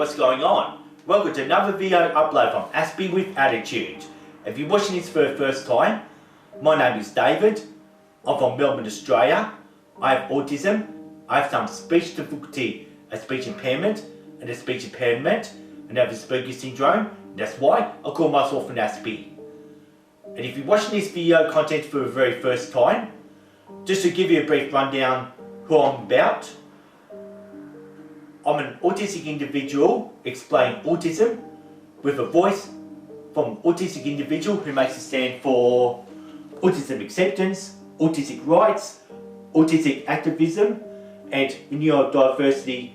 what's going on? Welcome to another video upload from Aspie with Attitude. If you're watching this for the first time, my name is David. I'm from Melbourne, Australia. I have autism. I have some speech difficulty, a speech impairment, and a speech impairment, and I have Asperger's syndrome. And that's why I call myself an Aspie. And if you're watching this video content for the very first time, just to give you a brief rundown who I'm about. I'm an autistic individual explaining autism with a voice from an autistic individual who makes a stand for autism acceptance, autistic rights, autistic activism, and the neurodiversity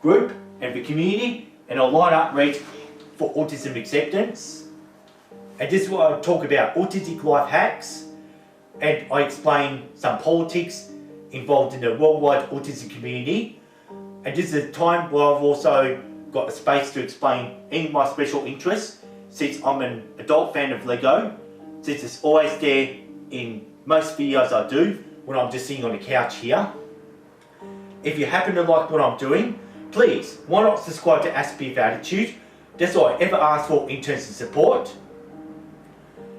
group and the community, and a line up read for autism acceptance. And this is what I talk about autistic life hacks, and I explain some politics involved in the worldwide autism community. And this is a time where I've also got a space to explain any of my special interests, since I'm an adult fan of Lego, since it's always there in most videos I do when I'm just sitting on the couch here. If you happen to like what I'm doing, please, why not subscribe to Aspie with Attitude? That's all I ever ask for in terms of support.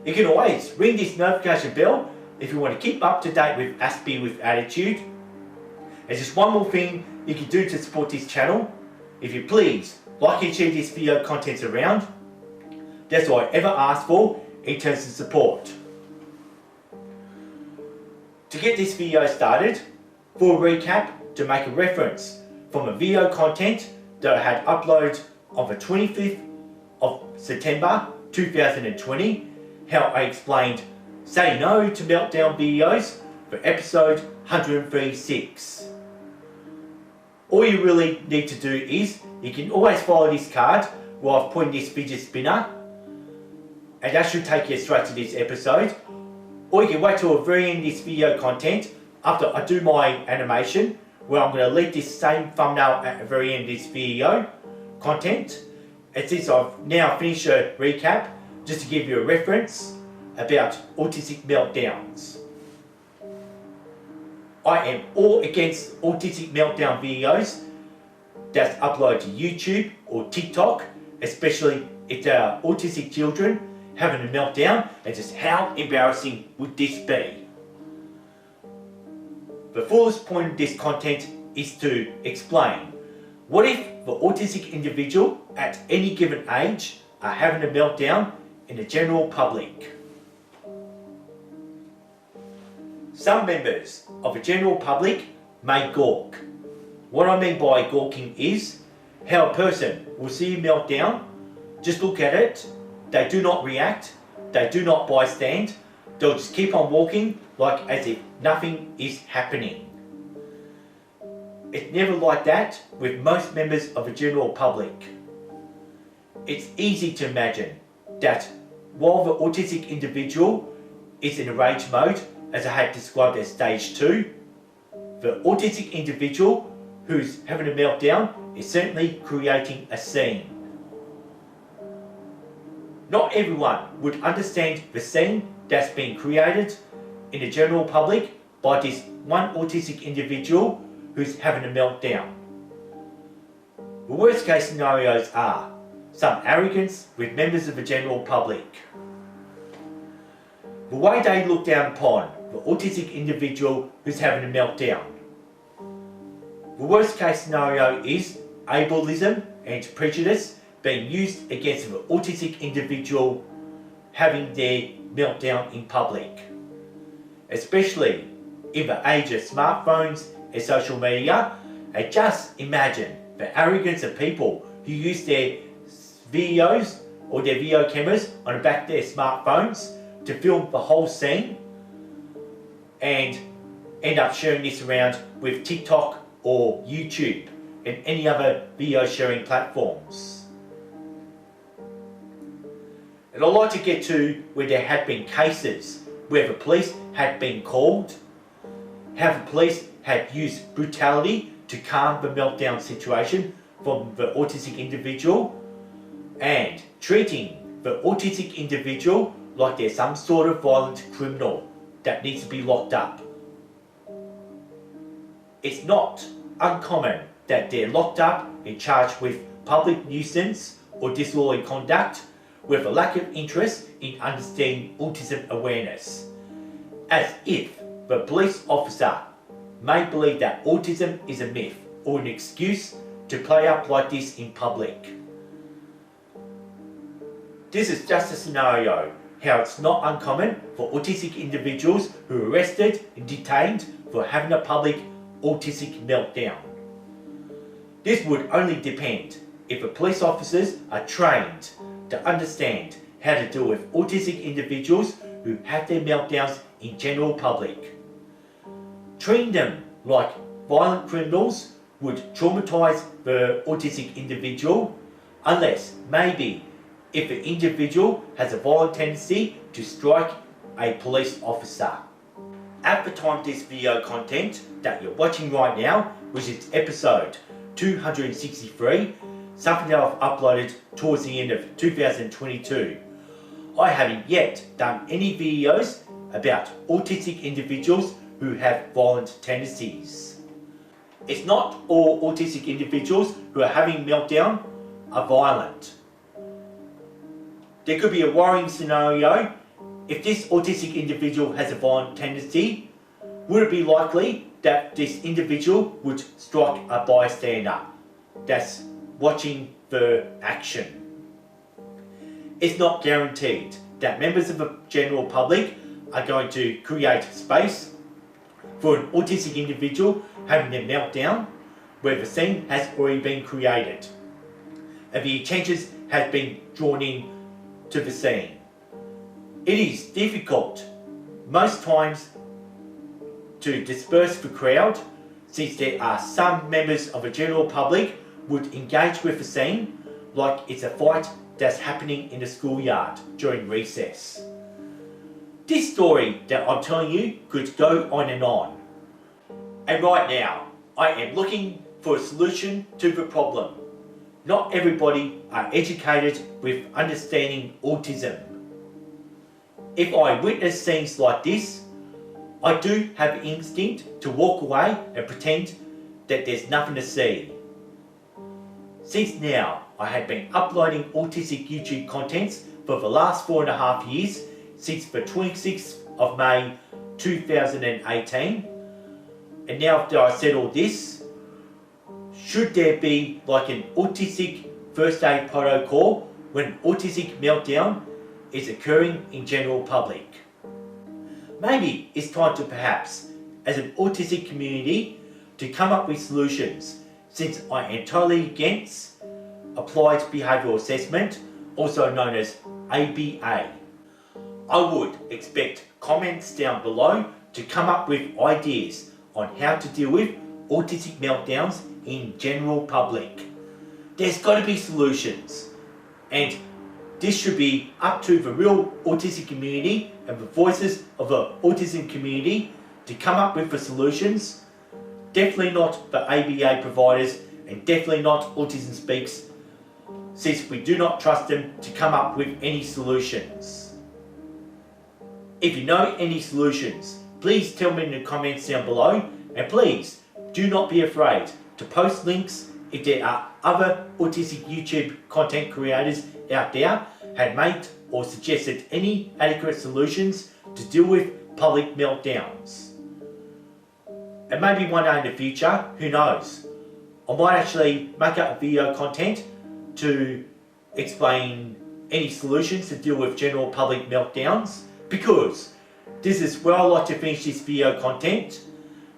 You can always ring this notification bell if you want to keep up to date with Aspie with Attitude. There's just one more thing you can do to support this channel. If you please like and share this video content around. That's all I ever ask for in terms of support. To get this video started, for a recap, to make a reference from a video content that I had uploaded on the 25th of September 2020, how I explained say no to meltdown videos for episode 136. All you really need to do is, you can always follow this card where I've put in this fidget spinner, and that should take you straight to this episode. Or you can wait till the very end of this video content after I do my animation, where I'm going to leave this same thumbnail at the very end of this video content. And since I've now finished a recap, just to give you a reference about Autistic Meltdowns. I am all against Autistic Meltdown videos that's uploaded to YouTube or TikTok, especially if they are autistic children having a meltdown, and just how embarrassing would this be? The fullest point of this content is to explain, what if the autistic individual at any given age are having a meltdown in the general public? Some members of the general public may gawk. What I mean by gawking is how a person will see a meltdown, just look at it, they do not react, they do not bystand, they'll just keep on walking like as if nothing is happening. It's never like that with most members of the general public. It's easy to imagine that while the autistic individual is in a rage mode, as I had described as stage 2, the autistic individual who's having a meltdown is certainly creating a scene. Not everyone would understand the scene that's being created in the general public by this one autistic individual who's having a meltdown. The worst case scenarios are some arrogance with members of the general public. The way they look down upon the autistic individual who's having a meltdown. The worst case scenario is ableism and prejudice being used against the autistic individual having their meltdown in public. Especially in the age of smartphones and social media, and just imagine the arrogance of people who use their videos or their video cameras on the back of their smartphones to film the whole scene and end up sharing this around with TikTok or YouTube and any other video sharing platforms. And I'd like to get to where there had been cases where the police had been called, how the police had used brutality to calm the meltdown situation from the autistic individual, and treating the autistic individual like they're some sort of violent criminal that needs to be locked up. It's not uncommon that they're locked up and charged with public nuisance or disorderly conduct with a lack of interest in understanding autism awareness. As if the police officer may believe that autism is a myth or an excuse to play up like this in public. This is just a scenario how it's not uncommon for autistic individuals who are arrested and detained for having a public autistic meltdown. This would only depend if the police officers are trained to understand how to deal with autistic individuals who have their meltdowns in general public. Treating them like violent criminals would traumatise the autistic individual, unless maybe if the individual has a violent tendency to strike a police officer. At the time of this video content that you're watching right now, which is episode 263, something that I've uploaded towards the end of 2022, I haven't yet done any videos about autistic individuals who have violent tendencies. It's not all autistic individuals who are having meltdown are violent. There could be a worrying scenario. If this autistic individual has a violent tendency, would it be likely that this individual would strike a bystander that's watching the action? It's not guaranteed that members of the general public are going to create space for an autistic individual having a meltdown where the scene has already been created and the attention has been drawn in to the scene. It is difficult most times to disperse the crowd, since there are some members of the general public would engage with the scene like it's a fight that's happening in the schoolyard during recess. This story that I'm telling you could go on and on. And right now, I am looking for a solution to the problem. Not everybody are educated with understanding autism. If I witness scenes like this, I do have an instinct to walk away and pretend that there's nothing to see. Since now, I have been uploading autistic YouTube contents for the last 4.5 years, since the 26th of May 2018. And now after I said all this, should there be like an autistic first aid protocol when an autistic meltdown is occurring in general public? Maybe it's time to perhaps, as an autistic community, to come up with solutions, since I am totally against applied behavioural assessment, also known as ABA. I would expect comments down below to come up with ideas on how to deal with autistic meltdowns in general public. There's got to be solutions, and this should be up to the real autistic community and the voices of the autism community to come up with the solutions. Definitely not the ABA providers, and definitely not Autism Speaks, since we do not trust them to come up with any solutions. If you know any solutions, please tell me in the comments down below, and please do not be afraid to post links if there are other autistic YouTube content creators out there had made or suggested any adequate solutions to deal with public meltdowns. And maybe one day in the future, who knows, I might actually make up video content to explain any solutions to deal with general public meltdowns, because this is where I like to finish this video content.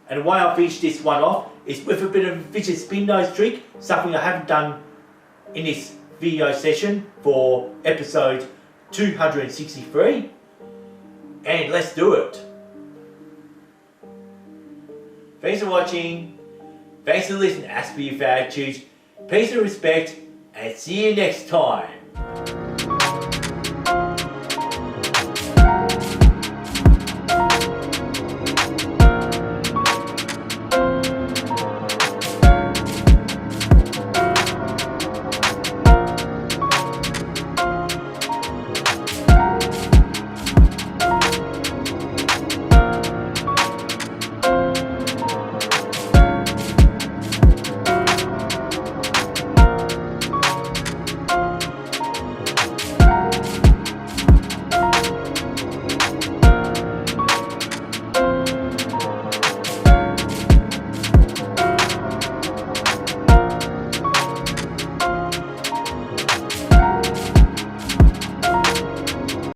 And the way I finish this one off is with a bit of a fidget spin nose trick, something I haven't done in this video session for episode 263. And let's do it. Thanks for watching. Thanks for listening to Aspie with Attitude. Peace and respect, and see you next time.